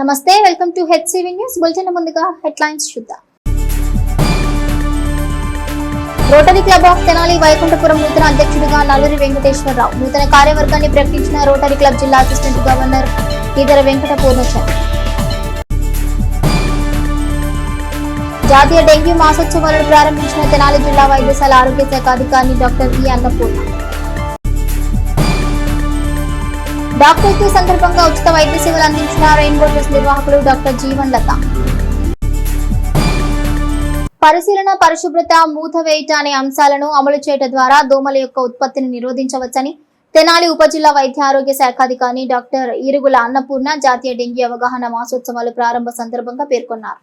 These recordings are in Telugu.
నమస్తే, welcome to HCV news bulletin. ముందుగా హెడ్లైన్స్ చూద్దాం. Rotary club of Tenali Vaikunthapuram నూతన అధ్యక్షుడిగా నల్లూరి వెంకటేశ్వరరావు. నూతన కార్యవర్గాన్ని ప్రకటించిన రోటరీ క్లబ్ జిల్లా అసిస్టెంట్ గవర్నర్ ఈదర వెంకట పూర్ణచంద్ర. జాతీయ డెంగ్యూ మాసోత్సవాలను ప్రారంభించిన తెనాలి జిల్లా వైద్యశాల ఆరోగ్య శాఖ అధికారి డాక్టర్ ఈ అన్నపూర్ణ. డాక్టర్ డే సందర్భంగా ఉచిత వైద్య సేవలు అందించిన రెయిన్బో ట్రస్ట్ నిర్వాహకులు డాక్టర్ జీవన్ లత. పరిశీలన, పరిశుభ్రత, మూత వేయట అనే అంశాలను అమలు చేయడం ద్వారా దోమల యొక్క ఉత్పత్తిని నిరోధించవచ్చని తెనాలి ఉప జిల్లా వైద్య ఆరోగ్య శాఖ అధికారి డాక్టర్ ఈరుగుల అన్నపూర్ణ జాతీయ డెంగ్యూ అవగాహన మాసోత్సవాలు ప్రారంభ సందర్భంగా పేర్కొన్నారు.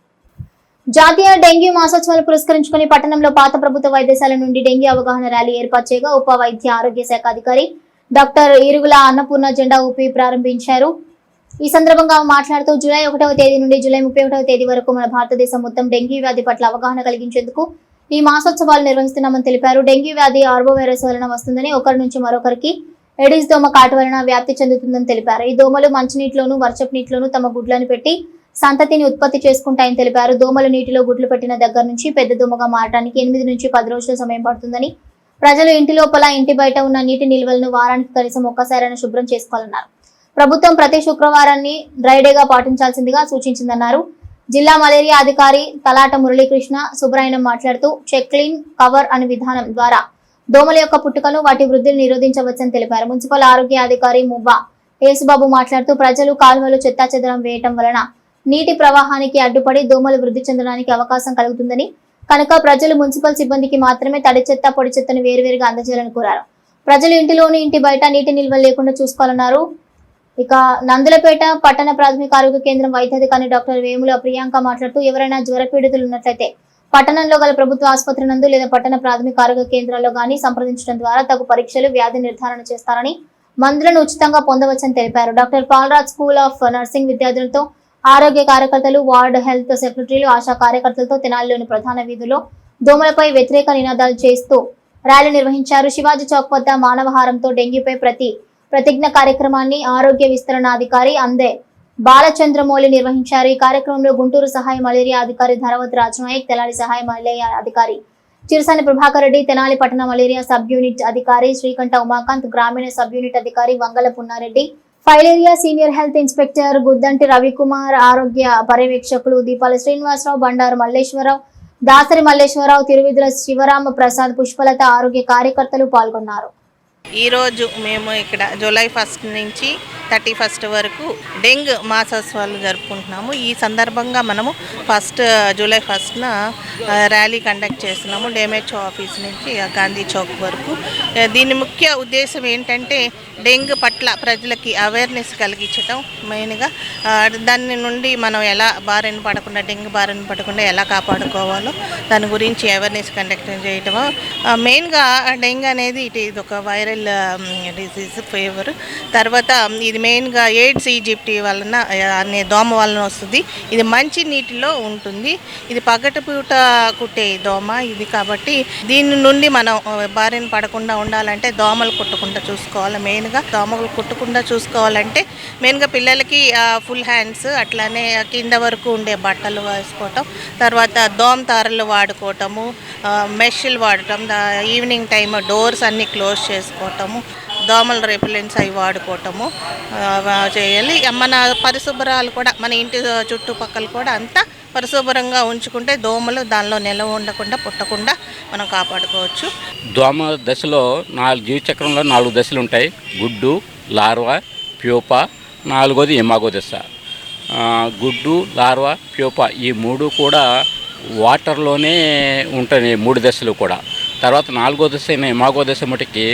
జాతీయ డెంగ్యూ మాసోత్సవాలు పురస్కరించుకుని పట్టణంలో పాత ప్రభుత్వ వైద్యశాల నుండి డెంగ్యూ అవగాహన ర్యాలీ ఏర్పాటు చేయగా ఉప వైద్య ఆరోగ్య శాఖ అధికారి డాక్టర్ ఈరుగుల అన్నపూర్ణ జెండా ఊపి ప్రారంభించారు. ఈ సందర్భంగా మాట్లాడుతూ జూలై 1వ తేదీ నుండి జూలై 31వ తేదీ వరకు మన భారతదేశం మొత్తం డెంగ్యూ వ్యాధి పట్ల అవగాహన కలిగించేందుకు ఈ మాసోత్సవాలు నిర్వహిస్తున్నామని తెలిపారు. డెంగ్యూ వ్యాధి ఆర్బో వైరస్ వలన వస్తుందని, ఒకరి నుంచి మరొకరికి ఎడిస్ దోమ కాటు వలన వ్యాప్తి చెందుతుందని తెలిపారు. ఈ దోమలు మంచినీటిలోను, వర్షపు నీటిలోను తమ గుడ్లను పెట్టి సంతతిని ఉత్పత్తి చేసుకుంటాయని తెలిపారు. దోమలు నీటిలో గుడ్లు పెట్టిన దగ్గర నుంచి పెద్ద దోమగా మారడానికి 8 నుంచి 10 రోజుల సమయం పడుతుందని, ప్రజలు ఇంటి లోపల, ఇంటి బయట ఉన్న నీటి నిల్వలను వారానికి కనీసం ఒక్కసారైనా శుభ్రం చేసుకోవాలన్నారు. ప్రభుత్వం ప్రతి శుక్రవారాన్ని డ్రైడేగా పాటించాల్సిందిగా సూచించిందన్నారు. జిల్లా మలేరియా అధికారి తలాట మురళీకృష్ణ సుబ్రాయణం మాట్లాడుతూ చెక్ క్లీన్ కవర్ అనే విధానం ద్వారా దోమల యొక్క పుట్టుకను, వాటి వృద్ధిని నిరోధించవచ్చని తెలిపారు. మున్సిపల్ ఆరోగ్య అధికారి మువ్వా యేసుబాబు మాట్లాడుతూ ప్రజలు కాలువలు చెత్తాచెదరం వేయటం వలన నీటి ప్రవాహానికి అడ్డుపడి దోమలు వృద్ధి చెందడానికి అవకాశం కలుగుతుందని, కనుక ప్రజలు మున్సిపల్ సిబ్బందికి మాత్రమే తడి చెత్త, పొడి చెత్తను వేరువేరుగా అందజేయాలని కోరారు. ప్రజలు ఇంటిలోని, ఇంటి బయట నీటి నిల్వలు లేకుండా చూసుకోవాలన్నారు. ఇక నందులపేట పట్టణ ప్రాథమిక ఆరోగ్య కేంద్రం వైద్యాధికారి డాక్టర్ వేముల ప్రియాంక మాట్లాడుతూ ఎవరైనా జ్వర పీడితులు ఉన్నట్లయితే పట్టణంలో గల ప్రభుత్వ ఆసుపత్రి నందు లేదా పట్టణ ప్రాథమిక ఆరోగ్య కేంద్రాల్లో గానీ సంప్రదించడం ద్వారా తగు పరీక్షలు, వ్యాధి నిర్ధారణ చేస్తారని, మందులను ఉచితంగా పొందవచ్చని తెలిపారు. Doctor Paulraj school of nursing విద్యార్థులతో, ఆరోగ్య కార్యకర్తలు, వార్డు హెల్త్ సెక్రటరీలు, ఆశా కార్యకర్తలతో తెనాలిలోని ప్రధాన వీధుల్లో దోమలపై వ్యతిరేక నినాదాలు చేస్తూ ర్యాలీ నిర్వహించారు. శివాజీ చౌక్ వద్ద మానవహారంతో డెంగ్యూపై ప్రతిజ్ఞ కార్యక్రమాన్ని ఆరోగ్య విస్తరణ అధికారి అందే బాలచంద్రమౌళి నిర్వహించారు. ఈ కార్యక్రమంలో గుంటూరు సహాయ మలేరియా అధికారి ధరవత్ రాజనాయక్, తెనాలి సహాయ మలేరియా అధికారి చిరసాని ప్రభాకర్ రెడ్డి, తెనాలి పట్టణ మలేరియా సబ్ యూనిట్ అధికారి శ్రీకంఠ ఉమాకాంత్, గ్రామీణ సబ్ యూనిట్ అధికారి Vangala Punnareddy, filaria senior health inspector Guddanti Ravikumar, ఆరోగ్య పర్యవేక్షకులు దీపాల శ్రీనివాసరావు, బండారు మల్లేశ్వరరావు, దాసరి మల్లేశ్వరరావు, తిరువిధుల శివరామ ప్రసాద్, పుష్పలత ఆరోగ్య కార్యకర్తలు పాల్గొన్నారు. ఈరోజు మేము ఇక్కడ జూలై 1 నుంచి 31 వరకు డెంగ్ మాసోత్సవాలు జరుపుకుంటున్నాము. ఈ సందర్భంగా మనము జూలై 1న ర్యాలీ కండక్ట్ చేస్తున్నాము డిఎంహెచ్ఓ ఆఫీస్ నుంచి గాంధీ చౌక్ వరకు. దీని ముఖ్య ఉద్దేశం ఏంటంటే డెంగ్ పట్ల ప్రజలకి అవేర్నెస్ కలిగించడం మెయిన్గా. దాని నుండి మనం ఎలా డెంగ్ బారిన పడకుండా ఎలా కాపాడుకోవాలో దాని గురించి అవేర్నెస్ కండక్ట్ చేయటం. మెయిన్గా డెంగ్ అనేది ఇది ఒక వైరల్ డిసీజ్, ఫీవర్. తర్వాత ఇది మెయిన్గా ఎయిడ్స్ ఈజిప్టి వలన అనే దోమ వలన వస్తుంది. ఇది మంచి నీటిలో ఉంటుంది. ఇది పగటిపూట కుట్టే దోమ ఇది. కాబట్టి దీని నుండి మనం బారిన పడకుండా ఉండాలంటే దోమలు కుట్టకుండా చూసుకోవాలి. మెయిన్గా దోమలు కుట్టకుండా చూసుకోవాలంటే మెయిన్గా పిల్లలకి ఫుల్ హ్యాండ్స్, అట్లానే కింద వరకు ఉండే బట్టలు వేసుకోవటం, తర్వాత దోమ తారలు వాడుకోవటము, మెష్లు వాడటం, ఈవినింగ్ టైం డోర్స్ అన్నీ క్లోజ్ చేసుకోవటము, దోమల రెపెలెంట్స్ అవి వాడుకోవటము చేయాలి. మన పరిశుభ్రాలు కూడా మన ఇంటి చుట్టుపక్కల కూడా అంతా పరిశుభ్రంగా ఉంచుకుంటే దోమలు దానిలో నిలవ ఉండకుండా, పుట్టకుండా మనం కాపాడుకోవచ్చు. దోమ దశలో జీవచక్రంలో 4 దశలు ఉంటాయి. గుడ్డు, లార్వా, ప్యూపా, 4వది ఇమాగో దశ. గుడ్డు, లార్వా, ప్యూపా ఈ 3 కూడా వాటర్లోనే ఉంటాయి. 3 దశలు కూడా. తర్వాత 4వ దశ అయిన ఇమాగో దశ మటుకి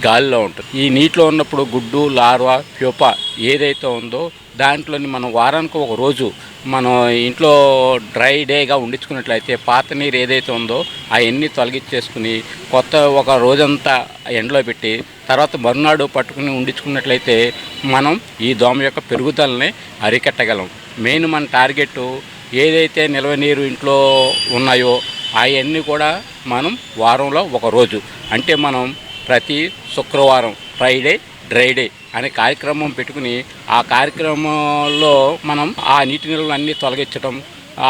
గాలిలో ఉంటుంది. ఈ నీటిలో ఉన్నప్పుడు గుడ్డు, లార్వా, ప్యూపా ఏదైతే ఉందో దాంట్లోని మనం వారానికి ఒక రోజు మనం ఇంట్లో డ్రై డేగా ఉండించుకున్నట్లయితే పాత నీరు ఏదైతే ఉందో అవన్నీ తొలగించేసుకుని కొత్త ఒక రోజంతా ఎండలో పెట్టి తర్వాత మరునాడు పట్టుకుని ఉండించుకున్నట్లయితే మనం ఈ దోమ యొక్క పెరుగుదలని అరికట్టగలం. మెయిన్ మన టార్గెట్ ఏదైతే నిల్వ నీరు ఇంట్లో ఉన్నాయో అవన్నీ కూడా మనం వారంలో ఒక రోజు అంటే మనం ప్రతి శుక్రవారం ఫ్రైడే డ్రై డే అనే కార్యక్రమం పెట్టుకుని ఆ కార్యక్రమంలో మనం ఆ నీటి నిల్వలు అన్నీ తొలగించడం,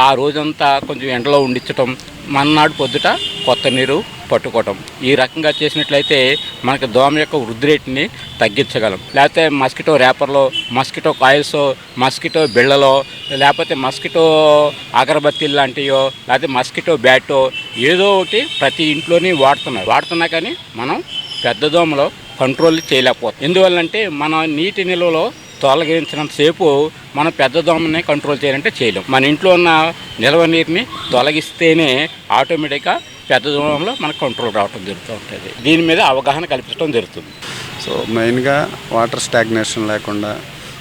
ఆ రోజంతా కొంచెం ఎండలో ఉండించటం, మన్నాడు పొద్దుట కొత్త నీరు పట్టుకోవటం. ఈ రకంగా చేసినట్లయితే మనకి దోమ యొక్క వృద్ధి రేటుని తగ్గించగలం. లేకపోతే మస్కిటో ర్యాపర్లో, మస్కిటో కాయిల్స్, మస్కిటో బిళ్ళలో, లేకపోతే మస్కిటో అగరబత్తీలు లాంటివో, లేకపోతే మస్కిటో బ్యాటో ఏదో ఒకటి ప్రతి ఇంట్లోని వాడుతున్నా కానీ మనం పెద్ద దోమలో కంట్రోల్ చేయలేకపోతాం. ఎందువల్లంటే మన నీటి నిల్వలో తొలగించినంతసేపు మనం పెద్ద దోమని కంట్రోల్ చేయాలంటే చేయలేం. మన ఇంట్లో ఉన్న నిల్వ నీరుని తొలగిస్తేనే ఆటోమేటిక్గా పెద్ద దూరంలో మనకు కంట్రోల్ రావడం జరుగుతూ ఉంటుంది. దీని మీద అవగాహన కల్పించడం జరుగుతుంది. సో మెయిన్గా వాటర్ స్టాగ్నేషన్ లేకుండా,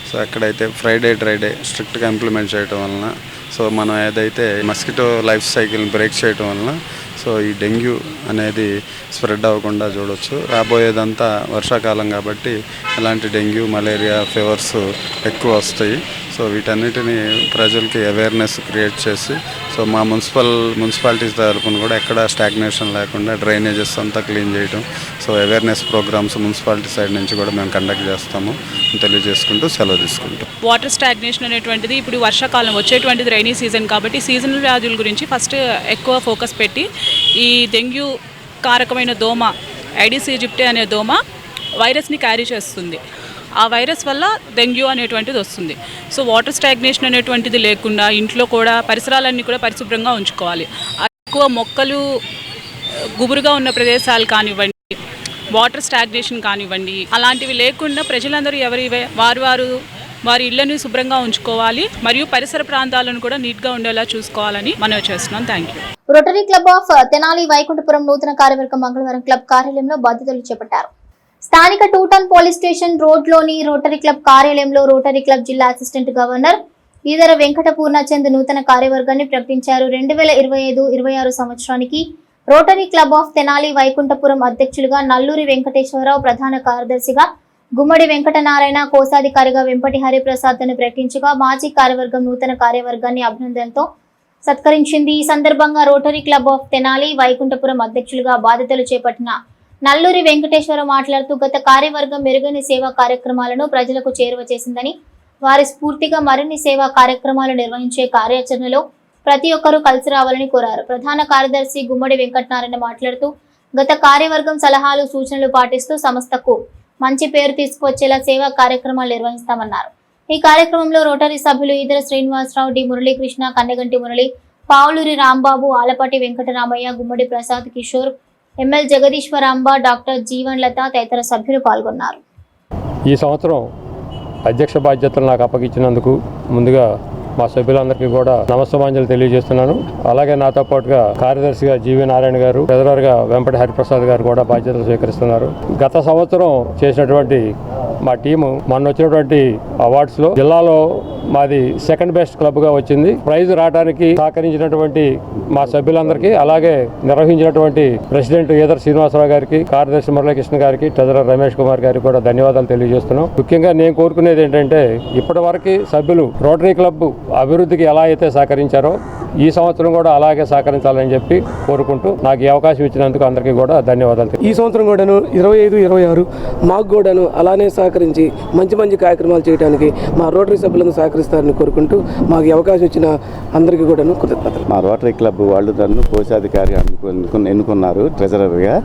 సో ఎక్కడైతే ఫ్రైడే డ్రైడే స్ట్రిక్ట్గా ఇంప్లిమెంట్ చేయడం వలన, సో మనం ఏదైతే మస్కిటో లైఫ్ సైకిల్ని బ్రేక్ చేయడం వలన సో ఈ డెంగ్యూ అనేది స్ప్రెడ్ అవ్వకుండా చూడవచ్చు. రాబోయేదంతా వర్షాకాలం కాబట్టి ఇలాంటి డెంగ్యూ, మలేరియా, ఫీవర్స్ ఎక్కువ వస్తాయి. సో వీటన్నిటిని ప్రజలకి అవేర్నెస్ క్రియేట్ చేసి, సో మా మున్సిపాలిటీస్ తరపున కూడా ఎక్కడ స్టాగ్నేషన్ లేకుండా డ్రైనేజెస్ అంతా క్లీన్ చేయడం, so awareness programmes municipality side నుంచి కూడా మేము కండక్ట్ చేస్తాము తెలియజేసుకుంటూ సెలవు తీసుకుంటాం. వాటర్ స్టాగ్నేషన్ అనేటువంటిది ఇప్పుడు వర్షాకాలం వచ్చేటువంటిది రైనీ సీజన్ కాబట్టి సీజనల్ వ్యాధుల గురించి ఫస్ట్ ఎక్కువ ఫోకస్ పెట్టి ఈ డెంగ్యూ కారకమైన దోమ ఐడిస్ ఈజిప్టి అనే దోమ వైరస్ని క్యారీ చేస్తుంది. ఆ వైరస్ వల్ల డెంగ్యూ అనేటువంటిది వస్తుంది. సో వాటర్ స్టాగ్నేషన్ అనేటువంటిది లేకుండా ఇంట్లో కూడా పరిసరాలన్నీ కూడా పరిశుభ్రంగా ఉంచుకోవాలి. ఎక్కువ మొక్కలు గుబురుగా ఉన్న ప్రదేశాలు కానివ్వండి, వాటర్ స్టాగ్నేషన్ కానివ్వండి, అలాంటివి లేకుండా ప్రజలందరూ వారి ఇళ్లను శుభ్రంగా ఉంచుకోవాలి. మరియు పరిసర ప్రాంతాలను కూడా నీట్గా ఉండేలా చూసుకోవాలని మనవి చేస్తున్నాం. Thank you. Rotary club of Tenali Vaikunthapuram నూతన కార్యవర్గం మంగళవారం క్లబ్ కార్యాలయంలో బాధ్యతలు చేపట్టారు. స్థానిక టూటన్ పోలీస్ స్టేషన్ రోడ్లోని రోటరీ క్లబ్ కార్యాలయంలో రోటరీ క్లబ్ జిల్లా అసిస్టెంట్ గవర్నర్ ఈదర వెంకట పూర్ణచంద్ నూతన కార్యవర్గాన్ని ప్రకటించారు. 2025-26 సంవత్సరానికి rotary club of Tenali Vaikunthapuram అధ్యక్షులుగా నల్లూరి వెంకటేశ్వరరావు, ప్రధాన కార్యదర్శిగా గుమ్మడి వెంకటనారాయణ, కోశాధికారిగా వెంపటి హరిప్రసాద్ ను ప్రకటించగా మాజీ కార్యవర్గం నూతన కార్యవర్గాన్ని అభినందనతో సత్కరించింది. ఈ సందర్భంగా rotary club of Tenali Vaikunthapuram అధ్యక్షులుగా బాధ్యతలు చేపట్టిన నల్లూరి వెంకటేశ్వరరావు మాట్లాడుతూ గత కార్యవర్గం మెరుగైన సేవా కార్యక్రమాలను ప్రజలకు చేరువ చేసిందని, వారి స్ఫూర్తిగా మరిన్ని సేవా కార్యక్రమాలు నిర్వహించే కార్యాచరణలో ప్రతి ఒక్కరూ కలిసి రావాలని కోరారు. ప్రధాన కార్యదర్శి గుమ్మడి వెంకటనారాయణ మాట్లాడుతూ గత కార్యవర్గం సలహాలు, సూచనలు పాటిస్తూ సంస్థకు మంచి పేరు తీసుకువచ్చేలా సేవా కార్యక్రమాలు నిర్వహిస్తామన్నారు. ఈ కార్యక్రమంలో రోటరీ సభ్యులు ఈదర శ్రీనివాసరావు, డి మురళీకృష్ణ, కన్నెగంటి మురళి, పావులూరి రాంబాబు, ఆలపాటి వెంకటరామయ్య, గుమ్మడి ప్రసాద్, కిషోర్, ఎంఎల్ జగదీశ్వరాంబ, డాక్టర్ జీవన్ లత తదితర సభ్యులు పాల్గొన్నారు. ఈ సంవత్సరం అధ్యక్ష బాధ్యతలు నాకు అప్పగించినందుకు ముందుగా మా సభ్యులందరికీ కూడా నమస్సమాంజలు తెలియజేస్తున్నాను. అలాగే నాతో పాటుగా కార్యదర్శిగా జీవి నారాయణ గారు, ట్రెజరర్గా వెంపటి హరిప్రసాద్ గారు కూడా బాధ్యతలు స్వీకరిస్తున్నారు. గత సంవత్సరం చేసినటువంటి మా టీము మొన్న వచ్చినటువంటి అవార్డ్స్లో జిల్లాలో మాది సెకండ్ బెస్ట్ క్లబ్గా వచ్చింది. ప్రైజ్ రావడానికి సహకరించినటువంటి మా సభ్యులందరికీ, అలాగే నిర్వహించినటువంటి ప్రెసిడెంట్ ఈదర శ్రీనివాసరావు గారికి, కార్యదర్శి మురళీకృష్ణ గారికి, ట్రెజరర్ రమేష్ కుమార్ గారికి కూడా ధన్యవాదాలు తెలియజేస్తున్నాం. ముఖ్యంగా నేను కోరుకునేది ఏంటంటే ఇప్పటి వరకు సభ్యులు రోటరీ క్లబ్ అభివృద్ధికి ఎలా అయితే సహకరించారో ఈ సంవత్సరం కూడా అలాగే సహకరించాలని చెప్పి కోరుకుంటూ నాకు ఈ అవకాశం ఇచ్చినందుకు అందరికీ కూడా ధన్యవాదాలు. ఈ సంవత్సరం కూడాను 25-26 మాకు కూడాను అలానే సహకరించి మంచి మంచి కార్యక్రమాలు చేయడానికి మా రోటరీ సభ్యులను సహకరిస్తారని కోరుకుంటూ మాకు ఈ అవకాశం ఇచ్చిన అందరికీ కూడాను కృతజ్ఞతలు. మా రోటరీ క్లబ్ వాళ్ళు నన్ను కోశాధికారి ఎన్నుకున్నారు ట్రెజరర్గా.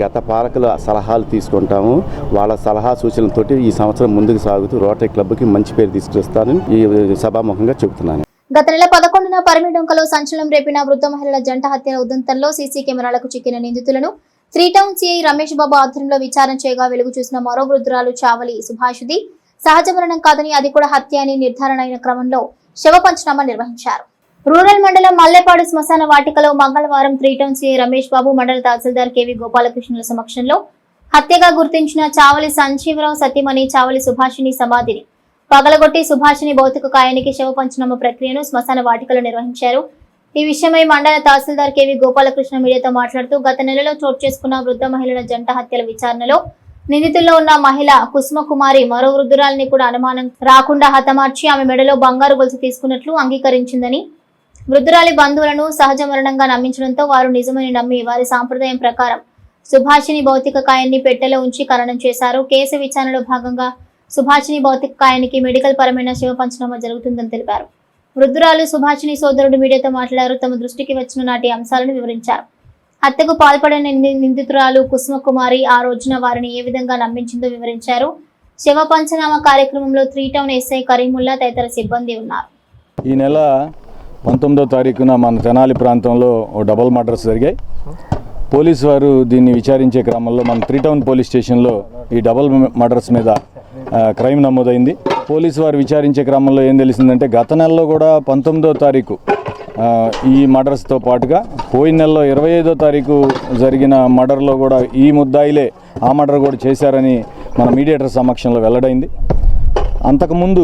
గత పాలకుల సలహాలు తీసుకుంటాము, వాళ్ళ సలహా సూచనలతోటి ఈ సంవత్సరం ముందుకు సాగుతూ రోటరీ క్లబ్కి మంచి పేరు తీసుకొస్తానని ఈ సభాముఖంగా చెబుతున్నాను. గత నెల 11న పరిమిడొంకలో సంచలనం రేపిన వృద్ధ మహిళల జంట హత్యల ఉదంతంలో సీసీ కెమెరాలకు చిక్కిన నిందితులను 3 టౌన్ సిఐ రమేష్ బాబు ఆధ్వర్యంలో విచారణ చేయగా వెలుగు చూసిన మరో వృద్ధురాలు చావలి సుభాషిది సహజ మరణం కాదని, అది కూడా హత్య అని నిర్ధారణ అయిన క్రమంలో శవ పంచనామా నిర్వహించారు. రూరల్ మండలం మల్లెపాడు శ్మశాన వాటికలో మంగళవారం 3 టౌన్ సిఐ రమేష్ బాబు, మండల తహసీల్దార్ కేవి గోపాలకృష్ణుల సమక్షంలో హత్యగా గుర్తించిన చావలి సంజీవరావు సతీమణి చావలి సుభాషిని సమాధిని పగలగొట్టి సుభాషిని భౌతిక కాయానికి శవ పంచనామా ప్రక్రియను శ్మశాన వాటికలో నిర్వహించారు. ఈ విషయమై మండల తహసీల్దార్ కేవి గోపాలకృష్ణ మీడియాతో మాట్లాడుతూ గత నెలలో చోటు చేసుకున్న వృద్ధ మహిళల జంట హత్యల విచారణలో నిందితుల్లో ఉన్న మహిళ కుసుమకుమారి మరో వృద్ధురాలిని కూడా అనుమానం రాకుండా హతమార్చి ఆమె మెడలో బంగారు గొలుసు తీసుకున్నట్లు అంగీకరించిందని, వృద్ధురాలి బంధువులను సహజ మరణంగా నమ్మించడంతో వారు నిజమని నమ్మి వారి సాంప్రదాయం ప్రకారం సుభాషిణి భౌతిక కాయాన్ని పెట్టెలో ఉంచి ఖననం చేశారు. కేసు విచారణలో భాగంగా సుభాషిణి భౌతిక కాయానికి మెడికల్ పరమైన శివ పంచనామా జరుగుతుందని తెలిపారు. వృద్ధురాలు సుభాషిణి సోదరుడు మీడియాతో మాట్లాడారు. తమ దృష్టికి వచ్చిన నాటి అంశాలను వివరించారు. హత్యకు పాల్పడిన నిందితురాలు కుసుమకుమారి ఆ రోజున వారిని ఏ విధంగా నమ్మించిందో వివరించారు. శివ పంచనామా కార్యక్రమంలో 3 టౌన్ ఎస్ఐ కరీముల్లా తదితర సిబ్బంది ఉన్నారు. ఈ నెల 19వ తారీఖున మన తెనాలి ప్రాంతంలో ఓ డబుల్ మర్డర్స్ జరిగాయి. పోలీసు వారు దీన్ని విచారించే క్రమంలో మన 3 టౌన్ పోలీస్ స్టేషన్లో ఈ డబుల్ మర్డర్స్ మీద క్రైమ్ నమోదైంది. పోలీసు వారు విచారించే క్రమంలో ఏం తెలిసిందంటే గత నెలలో కూడా 19వ తారీఖు ఈ మర్డర్స్తో పాటుగా పోయిన నెలలో 25వ తారీఖు జరిగిన మర్డర్లో కూడా ఈ ముద్దాయిలే ఆ మర్డర్ కూడా చేశారని మన మీడియేటర్ సమక్షంలో వెల్లడైంది. అంతకుముందు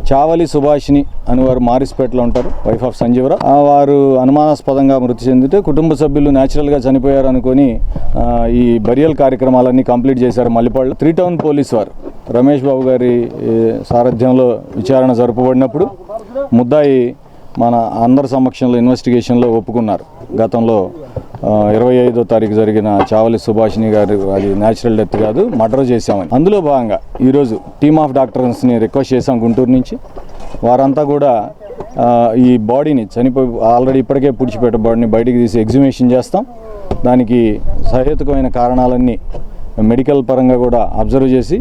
చావలి సుభాషిణి అని వారు మారిస్పేటలో ఉంటారు, వైఫ్ ఆఫ్ సంజీవరావు. వారు అనుమానాస్పదంగా మృతి చెందితే కుటుంబ సభ్యులు న్యాచురల్గా చనిపోయారు అనుకొని ఈ బరియల్ కార్యక్రమాలన్నీ కంప్లీట్ చేశారు. మల్లిపాళ్ళు 3 టౌన్ పోలీసు వారు రమేష్ బాబు గారి సారథ్యంలో విచారణ జరపబడినప్పుడు ముద్దాయి మన అందరి సమక్షంలో ఇన్వెస్టిగేషన్లో ఒప్పుకున్నారు. గతంలో 25వ తారీఖు జరిగిన చావలి సుభాషిణి గారు అది న్యాచురల్ డెత్ కాదు, మర్డర్ చేశామని. అందులో భాగంగా ఈరోజు టీమ్ ఆఫ్ డాక్టర్స్ని రిక్వెస్ట్ చేశాం గుంటూరు నుంచి. వారంతా కూడా ఈ బాడీని ఆల్రెడీ ఇప్పటికే పూడ్చిపెట్టే బాడీని బయటికి తీసి ఎగ్జిబిషన్ చేస్తాం. దానికి సహేతుకమైన కారణాలన్నీ మెడికల్ పరంగా కూడా అబ్జర్వ్ చేసి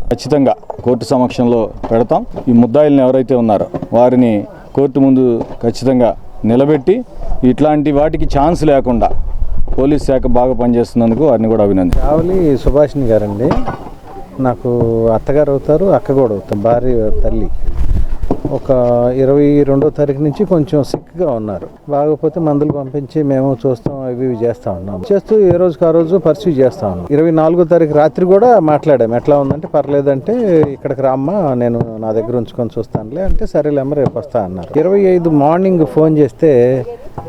ఖచ్చితంగా కోర్టు సమక్షంలో పెడతాం. ఈ ముద్దాయిల్ని ఎవరైతే ఉన్నారో వారిని కోర్టు ముందు ఖచ్చితంగా నిలబెట్టి ఇట్లాంటి వాటికి ఛాన్స్ లేకుండా పోలీస్ శాఖ బాగా పనిచేస్తున్నందుకు వారిని కూడా అభినందించాలి. చావలి సుభాషిణి గారండి, నాకు అత్తగారు అవుతారు, అక్క కూడా అవుతారు, భార్య తల్లి. ఒక 22వ తారీఖు నుంచి కొంచెం సిక్గా ఉన్నారు. బాగోపోతే మందులు పంపించి మేము చూస్తాం, అవి చేస్తూ ఉన్నాం. చేస్తూ ఏ రోజుకి ఆ రోజు పర్సూ చేస్తూ ఉన్నాం. 24వ తారీఖు రాత్రి కూడా మాట్లాడాము. ఎట్లా ఉందంటే పర్లేదంటే ఇక్కడికి రామ్మా, నేను నా దగ్గర ఉంచుకొని చూస్తానులే అంటే సరేలేమ్మ రేపు వస్తా అన్నారు. 25 మార్నింగ్ ఫోన్ చేస్తే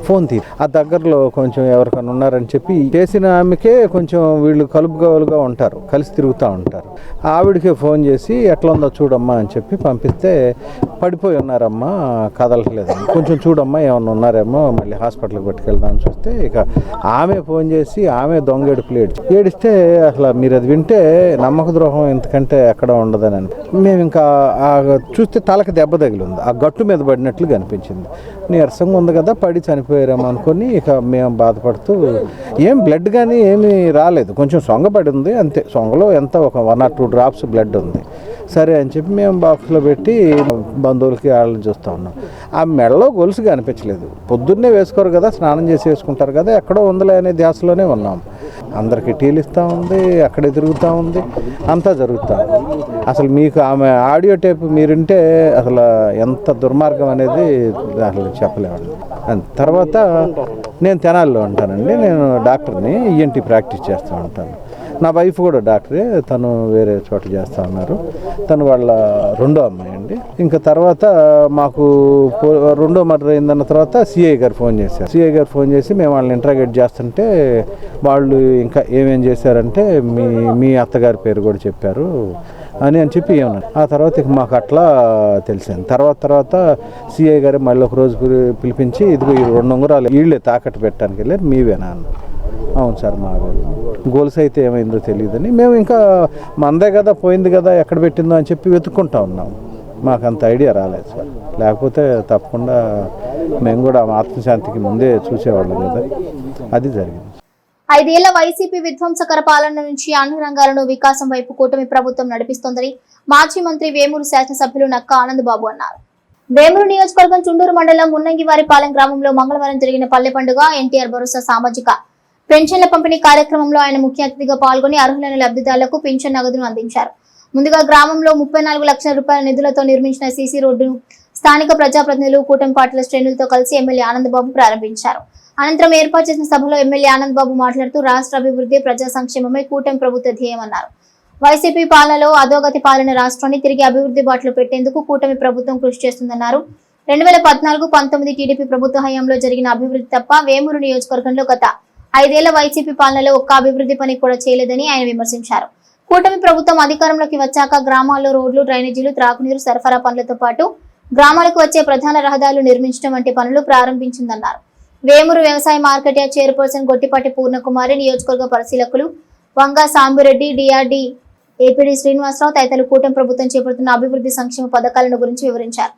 ఫోన్ ఆ దగ్గరలో కొంచెం ఎవరికైనా ఉన్నారని చెప్పి చేసిన ఆమెకే కొంచెం వీళ్ళు కలుపుగోలుగా ఉంటారు, కలిసి తిరుగుతూ ఉంటారు. ఆవిడకే ఫోన్ చేసి ఎట్లా ఉందో చూడమ్మా అని చెప్పి పంపిస్తే పడిపోయి ఉన్నారమ్మా, కదలట్లేదమ్మా, కొంచెం చూడమ్మా ఏమన్నా ఉన్నారేమో, మళ్ళీ హాస్పిటల్కి పట్టుకెళ్దామని చూస్తే ఇక ఆమె ఫోన్ చేసి ఆమె దొంగ ఏడుపులు ఏడిస్తే అసలు మీరు అది వింటే నమ్మక ద్రోహం ఎందుకంటే ఎక్కడ ఉండదని మేము ఇంకా చూస్తే తలకి దెబ్బ తగిలింది, ఆ గట్టు మీద పడినట్లు కనిపించింది. నీరసంగా ఉంది కదా పడి చనిపోయారేమో అనుకొని ఇక మేము బాధపడుతూ ఏం బ్లడ్ కానీ ఏమీ రాలేదు, కొంచెం సొంగపడి ఉంది అంతే. సొంగలో ఎంత ఒక 1 or 2 drops బ్లడ్ ఉంది. సరే అని చెప్పి మేము బాక్స్లో పెట్టి బంధువులకి వాళ్ళని చూస్తూ ఉన్నాం. ఆ మెడలో గొలుసు కనిపించలేదు. పొద్దున్నే వేసుకోరు కదా, స్నానం చేసి వేసుకుంటారు కదా, ఎక్కడో ఉందిలే అనే ధ్యాసలోనే ఉన్నాం. అందరికి టీలు ఇస్తూ ఉంది, అక్కడే తిరుగుతూ ఉంది, అంతా జరుగుతూ ఉంది. అసలు మీకు ఆమె ఆడియో టేప్ మీరుంటే అసలు ఎంత దుర్మార్గం అనేది అసలు చెప్పలేమండి. తర్వాత నేను తెనాలిలో ఉంటానండి, నేను డాక్టర్ని, ఈఎన్టీ ప్రాక్టీస్ చేస్తూ ఉంటాను. నా వైఫ్ కూడా డాక్టరే, తను వేరే చోట చేస్తూ ఉన్నారు. తను వాళ్ళ 2వ అమ్మాయి అండి. ఇంకా తర్వాత మాకు 2వ మర్డర్ అయిందన్న తర్వాత సిఐ గారు ఫోన్ చేశారు. సిఐ గారు ఫోన్ చేసి మేము వాళ్ళని ఇంట్రాగేట్ చేస్తుంటే వాళ్ళు ఇంకా ఏమేం చేశారంటే మీ అత్తగారి పేరు కూడా చెప్పారు అని చెప్పి ఏమన్నారు. ఆ తర్వాత ఇక మాకు అట్లా తెలిసింది. తర్వాత సిఐ గారు మళ్ళీ ఒక రోజు పిలిపించి ఇదిగో ఈ 2 ఉంగరాలు వీళ్ళే తాకట్టు పెట్టడానికి వెళ్ళారు, మీవేనా అన్న. అవును సార్ మా గోల్స్ అయితే ఏమైందో తెలియదని మేము ఇంకా మందే కదా పోయింది కదా ఎక్కడ పెట్టిందో అని చెప్పి వెతుక్కుంటా ఉన్నాం. మాకు అంత ఐడియా రాలేదు సార్, లేకపోతే తప్పకుండా మేము కూడా ఆత్మశాంతికి ముందే చూసేవాళ్ళం కదా, అది జరిగింది. 5 ఏళ్ల వైసీపీ విధ్వంసకర పాలన నుంచి అన్ని రంగాలను వికాసం వైపు కూటమి ప్రభుత్వం నడిపిస్తోందని మాజీ మంత్రి వేమూరు శాసనసభ్యులు నక్కా ఆనందబాబు అన్నారు. వేమూరు నియోజకవర్గం చుండూరు మండలం మున్నంగివారిపాలెం గ్రామంలో మంగళవారం జరిగిన పల్లె పండుగ ఎన్టీఆర్ భరోసా సామాజిక పెన్షన్ల పంపిణీ కార్యక్రమంలో ఆయన ముఖ్య అతిథిగా పాల్గొని అర్హులైన లబ్ధిదారులకు పెన్షన్ నగదును అందించారు. ముందుగా గ్రామంలో 34 లక్షల రూపాయల నిధులతో నిర్మించిన సీసీ రోడ్డును స్థానిక ప్రజాప్రతినిధులు కూటమి పార్టీల శ్రేణులతో కలిసి ఎమ్మెల్యే ఆనందబాబు ప్రారంభించారు. అనంతరం ఏర్పాటు చేసిన సభలో ఎమ్మెల్యే ఆనందబాబు మాట్లాడుతూ రాష్ట్ర అభివృద్ధి ప్రజా సంక్షేమమే కూటమి ప్రభుత్వ ధ్యేయమన్నారు. వైసీపీ పాలనలో అధోగతి పాలన రాష్ట్రాన్ని తిరిగి అభివృద్ధి బాటలో పెట్టేందుకు కూటమి ప్రభుత్వం కృషి చేస్తుందన్నారు. 2014-19 టీడీపీ ప్రభుత్వ హయాంలో జరిగిన అభివృద్ధి తప్ప వేమూరు నియోజకవర్గంలో గత 5 ఏళ్ల వైసీపీ పాలనలో ఒక్క అభివృద్ధి పని కూడా చేయలేదని ఆయన విమర్శించారు. కూటమి ప్రభుత్వం అధికారంలోకి వచ్చాక గ్రామాల్లో రోడ్లు, డ్రైనేజీలు, త్రాగునీరు సరఫరా పనులతో పాటు గ్రామాలకు వచ్చే ప్రధాన రహదారులు నిర్మించడం వంటి పనులు ప్రారంభించిందన్నారు. వేమూరు వ్యవసాయ market yard chairperson Gottipati Purnakumari, నియోజకవర్గ పరిశీలకులు వంగా సాంబిరెడ్డి, డిఆర్డి ఏపీడీ శ్రీనివాసరావు తదితరులు కూటమి ప్రభుత్వం చేపడుతున్న అభివృద్ధి సంక్షేమ పథకాలను గురించి వివరించారు.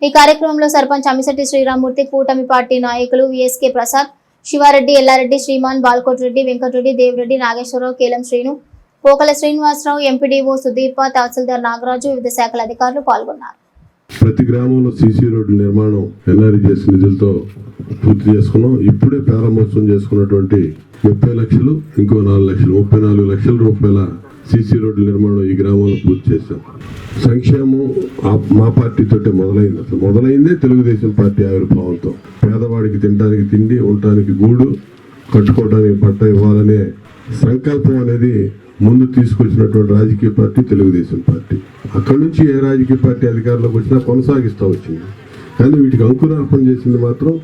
ఈ కార్యక్రమంలో సర్పంచ్ అమిశెట్టి శ్రీరామూర్తి, కూటమి పార్టీ నాయకులు విఎస్కే ప్రసాద్, శివారెడ్డి, ఎల్లారెడ్డి, శ్రీమాన్, బాల్కోటిరెడ్డి, వెంకటరెడ్డి, దేవరెడ్డి, నాగేశ్వరరావు, కేలం శ్రీను, పోకల శ్రీనివాసరావు, ఎంపీడీఓ సుదీప, తహసీల్దార్ నాగరాజు, వివిధ శాఖల అధికారులు పాల్గొన్నారు. ప్రతి గ్రామంలో సీసీ రోడ్డు నిర్మాణం ఎన్ఆర్జీఎస్ నిధులతో పూర్తి చేసుకున్నాం. ఇప్పుడే ప్రారంభోత్సవం చేసుకున్నటువంటి 30 లక్షలు, ఇంకో 4 లక్షలు, 34 లక్షల రూపాయల సీసీ రోడ్డు నిర్మాణం ఈ గ్రామంలో పూర్తి చేశాం. సంక్షేమం మా పార్టీతోటే మొదలైంది. అసలు మొదలైందే తెలుగుదేశం పార్టీ ఆవిర్భావంతో. పేదవాడికి తినడానికి తిండి, ఉండటానికి గూడు, కట్టుకోవడానికి బట్ట ఇవ్వాలనే సంకల్పం అనేది ముందు తీసుకొచ్చినటువంటి రాజకీయ పార్టీ తెలుగుదేశం పార్టీ. అక్కడి నుంచి ఏ రాజకీయ పార్టీ అధికారంలోకి వచ్చినా కొనసాగిస్తూ వచ్చింది. కానీ వీటికి అంకురార్పణ చేసింది మాత్రం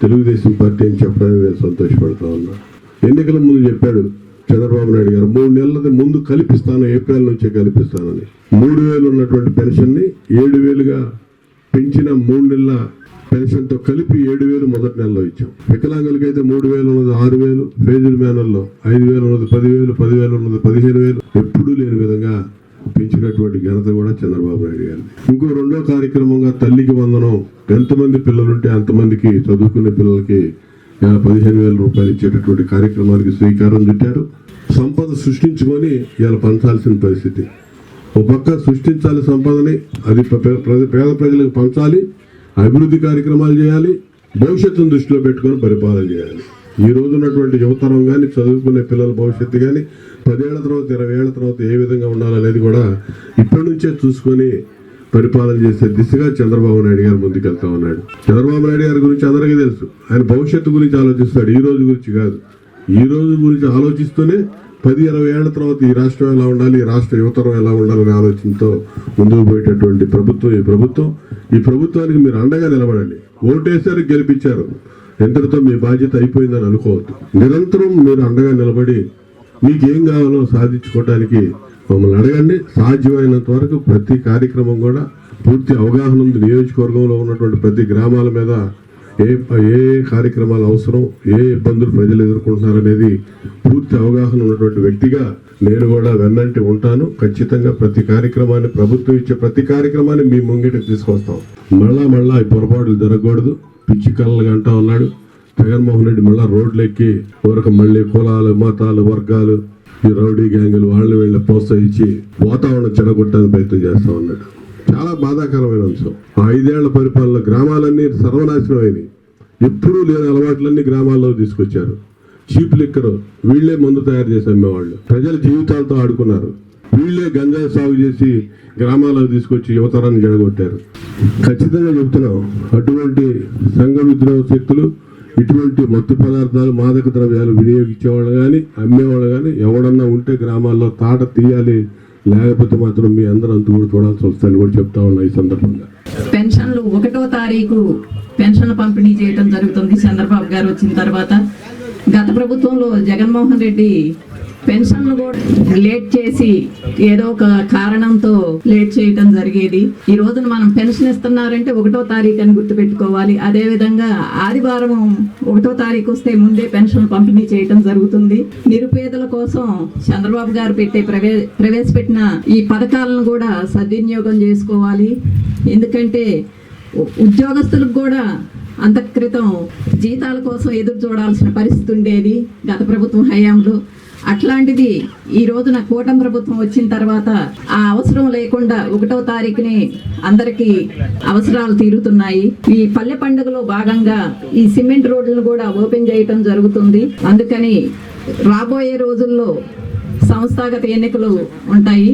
తెలుగుదేశం పార్టీ అని చెప్పడానికి నేను సంతోషపడుతూ ఉన్నా. ఎన్నికల ముందు చెప్పాడు చంద్రబాబు నాయుడు గారు, 3 నెలలది ముందు కల్పిస్తాను, ఏప్రిల్ నుంచే కల్పిస్తానని. 3,000 ఉన్నటువంటి పెన్షన్ని 7,000గా పెంచిన 3 నెలల పెన్షన్తో కలిపి 7,000 మొదటి నెలలో ఇచ్చాం. వికలాంగులకైతే 3,000 ఉన్నది 6,000, ఫేజుల మేనల్లో 5,000 ఉన్నది 10,000, 10,000 ఉన్నది 15,000, ఎప్పుడూ లేని విధంగా పెంచినటువంటి ఘనత కూడా చంద్రబాబు నాయుడు గారిది. ఇంకో రెండో కార్యక్రమంగా తల్లికి వందనం, ఎంతమంది పిల్లలుంటే అంతమందికి చదువుకునే పిల్లలకి 15,000 రూపాయలు ఇచ్చేటటువంటి కార్యక్రమానికి శ్రీకారం చుట్టారు. సంపద సృష్టించుకొని ఇలా పంచాల్సిన పరిస్థితి. ఒక పక్క సృష్టించాలి సంపదని, అది పేద ప్రజలకు పంచాలి, అభివృద్ధి కార్యక్రమాలు చేయాలి, భవిష్యత్తును దృష్టిలో పెట్టుకొని పరిపాలన చేయాలి. ఈ రోజు ఉన్నటువంటి యువతరం కానీ, చదువుకునే పిల్లల భవిష్యత్తు కానీ 10 ఏళ్ల తర్వాత 20 ఏళ్ల తర్వాత ఏ విధంగా ఉండాలనేది కూడా ఇప్పటి నుంచే చూసుకొని పరిపాలన చేసే దిశగా చంద్రబాబు నాయుడు గారు ముందుకెళ్తా ఉన్నాడు. చంద్రబాబు నాయుడు గారి గురించి అందరికీ తెలుసు. ఆయన భవిష్యత్తు గురించి ఆలోచిస్తాడు, ఈ రోజు గురించి కాదు. ఈ రోజు గురించి ఆలోచిస్తూనే 10-20 ఏళ్ల తర్వాత ఈ రాష్ట్రం ఎలా ఉండాలి, ఈ రాష్ట్ర యువతరం ఎలా ఉండాలనే ఆలోచనతో ముందుకు పోయేటటువంటి ప్రభుత్వం ఈ ప్రభుత్వం. ఈ ప్రభుత్వానికి మీరు అండగా నిలబడండి. ఓటేసారి గెలిపించారు, ఎంతటితో మీ బాధ్యత అయిపోయిందని అనుకోవద్దు. నిరంతరం మీరు అండగా నిలబడి మీకేం కావాలో సాధించుకోవడానికి మమ్మల్ని అడగండి. సాధ్యమైనంత వరకు ప్రతి కార్యక్రమం కూడా పూర్తి అవగాహన ఉంది. నియోజకవర్గంలో ఉన్నటువంటి ప్రతి గ్రామాల మీద ఏ కార్యక్రమాలు అవసరం, ఏ ఇబ్బందులు ప్రజలు ఎదుర్కొంటున్నారనేది పూర్తి అవగాహన ఉన్నటువంటి వ్యక్తిగా నేను కూడా వెన్నంటి ఉంటాను. ఖచ్చితంగా ప్రతి కార్యక్రమాన్ని, ప్రభుత్వం ఇచ్చే ప్రతి కార్యక్రమాన్ని మీ ముంగిటికి తీసుకొస్తాం. మళ్ళా ఈ పొరపాట్లు జరగకూడదు. పిచ్చి కళ్ళగా అంటా ఉన్నాడు జగన్మోహన్ రెడ్డి. మళ్ళా రోడ్లు ఎక్కి ఊరకు మళ్ళీ కులాలు, మతాలు, వర్గాలు, ఈ రౌడీ గ్యాంగులు వాళ్ళని వీళ్ళని ప్రోత్సహించి వాతావరణం చెడగొట్టడానికి ప్రయత్నం చేస్తా ఉన్నాడు. చాలా బాధాకరమైన అంశం. 5 ఏళ్ల పరిపాలన గ్రామాలన్నీ సర్వనాశనం అయినాయి. ఎప్పుడూ లేని అలవాట్లన్నీ గ్రామాల్లో తీసుకొచ్చారు. చీప్ లిక్కర్ వీళ్లే మందు తయారు చేసి అమ్మేవాళ్ళు. ప్రజల జీవితాలతో ఆడుకున్నారు. వీళ్లే గంజాయి సాగు చేసి గ్రామాలకు తీసుకొచ్చి యువతరాన్ని జడగొట్టారు. ఖచ్చితంగా చెబుతున్నాం, అటువంటి సంఘ విద్రోహ శక్తులు, ఇటువంటి మత్తు పదార్థాలు, మాదక ద్రవ్యాలు వినియోగించేవాళ్ళు కానీ, అమ్మేవాళ్ళు కానీ ఎవడన్నా ఉంటే గ్రామాల్లో తాట తీయాలి. లేకపోతే మాత్రం మీ అందరూ అంత కూడా చూడాల్సి వస్తుందని కూడా చెప్తా ఉన్నా. ఈ సందర్భంగా పెన్షన్లు 1వ తారీఖు పెన్షన్లు పంపిణీ చేయడం జరుగుతుంది. చంద్రబాబు గారు వచ్చిన తర్వాత గత ప్రభుత్వంలో జగన్మోహన్ రెడ్డి పెన్షన్లు కూడా లేట్ చేసి ఏదో ఒక కారణంతో లేట్ చేయడం జరిగేది. ఈ రోజున మనం పెన్షన్ ఇస్తున్నారంటే 1వ తారీఖు అని గుర్తుపెట్టుకోవాలి. అదేవిధంగా ఆదివారం 1వ తారీఖు వస్తే ముందే పెన్షన్ పంపిణీ చేయడం జరుగుతుంది. నిరుపేదల కోసం చంద్రబాబు గారు ప్రవేశపెట్టిన ఈ పథకాలను కూడా సద్వినియోగం చేసుకోవాలి. ఎందుకంటే ఉద్యోగస్తులకు కూడా అంత క్రితం జీతాల కోసం ఎదురు చూడాల్సిన పరిస్థితి ఉండేది గత ప్రభుత్వం హయాంలో. అట్లాంటిది ఈ రోజున కూటమి ప్రభుత్వం వచ్చిన తర్వాత ఆ అవసరం లేకుండా 1వ తారీఖుని అందరికీ అవసరాలు తీరుతున్నాయి. ఈ పల్లె పండుగలో భాగంగా ఈ సిమెంట్ రోడ్లను కూడా ఓపెన్ చేయటం జరుగుతుంది. అందుకని రాబోయే రోజుల్లో సంస్థాగత ఎన్నికలు ఉంటాయి.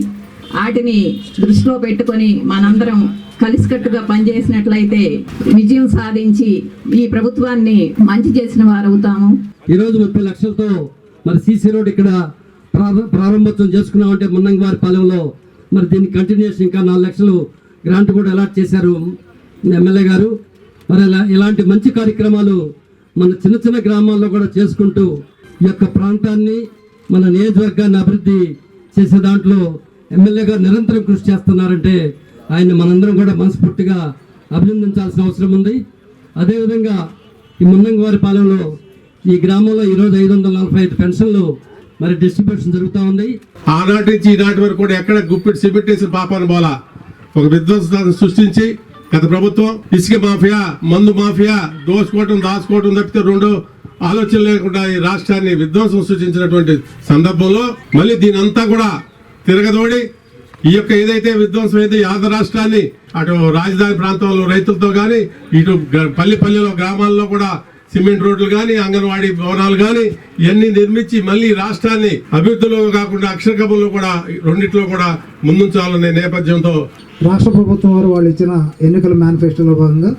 వాటిని దృష్టిలో పెట్టుకొని మనందరం కలిసికట్టుగా పనిచేసినట్లయితే విజయం సాధించి ఈ ప్రభుత్వాన్ని మంచి చేసిన వారు అవుతాము. ఈరోజు 30 లక్షలతో మరి సీసీ రోడ్ ఇక్కడ ప్రారంభోత్సవం చేసుకున్నామంటే మున్నంగివారి పాలెంలో మరి దీనికి కంటిన్యూషన్ ఇంకా 4 లక్షలు గ్రాంట్ కూడా అలాట్ చేశారు ఎమ్మెల్యే గారు. మరి ఇలాంటి మంచి కార్యక్రమాలు మన చిన్న చిన్న గ్రామాల్లో కూడా చేసుకుంటూ ఈ యొక్క ప్రాంతాన్ని, మన నియోజకవర్గాన్ని అభివృద్ధి చేసే దాంట్లో ఎమ్మెల్యే గారు నిరంతరం కృషి చేస్తున్నారంటే ఆయన్ని మనందరం కూడా మనస్ఫూర్తిగా అభినందించాల్సిన అవసరం ఉంది. అదేవిధంగా ఈ మున్నంగివారి పాలెంలో ఈ గ్రామంలో ఈరోజు 545 పెన్షన్లు మరి డిస్ట్రిబ్యూషన్ జరుగుతూ ఉంది. ఆనాటి నుంచి ఈనాటి వరకు కూడా ఎక్కడ గుప్పిటి సిమెంట్ వేసిన పాపాను పోలా ఒక విధ్వంసాన్ని సృష్టించి గత ప్రభుత్వం ఇసుక మాఫియా, మందు మాఫియా, దోసుకోవటం దాచుకోవటం తప్పితే రెండో ఆలోచన లేకుండా ఈ రాష్ట్రాన్ని విధ్వంసం సృష్టించినటువంటి సందర్భంలో మళ్ళీ దీని అంతా కూడా తిరగదోడి ఈ యొక్క ఏదైతే విధ్వంసం అయితే యాద రాష్ట్రాన్ని అటు రాజధాని ప్రాంతంలో రైతులతో కానీ ఇటు పల్లెలో గ్రామాల్లో కూడా సిమెంట్ రోడ్లు కానీ అంగన్వాడీ భవనాలు కానీ ఇవన్నీ నిర్మించి మళ్ళీ రాష్ట్రాన్ని అభివృద్ధిలో కాకుండా అక్షరకములో కూడా రెండిట్లో కూడా ముందుంచాలనే నేపథ్యంతో రాష్ట్ర ప్రభుత్వం వారు వాళ్ళు ఇచ్చిన ఎన్నికల మేనిఫెస్టోలో భాగంగా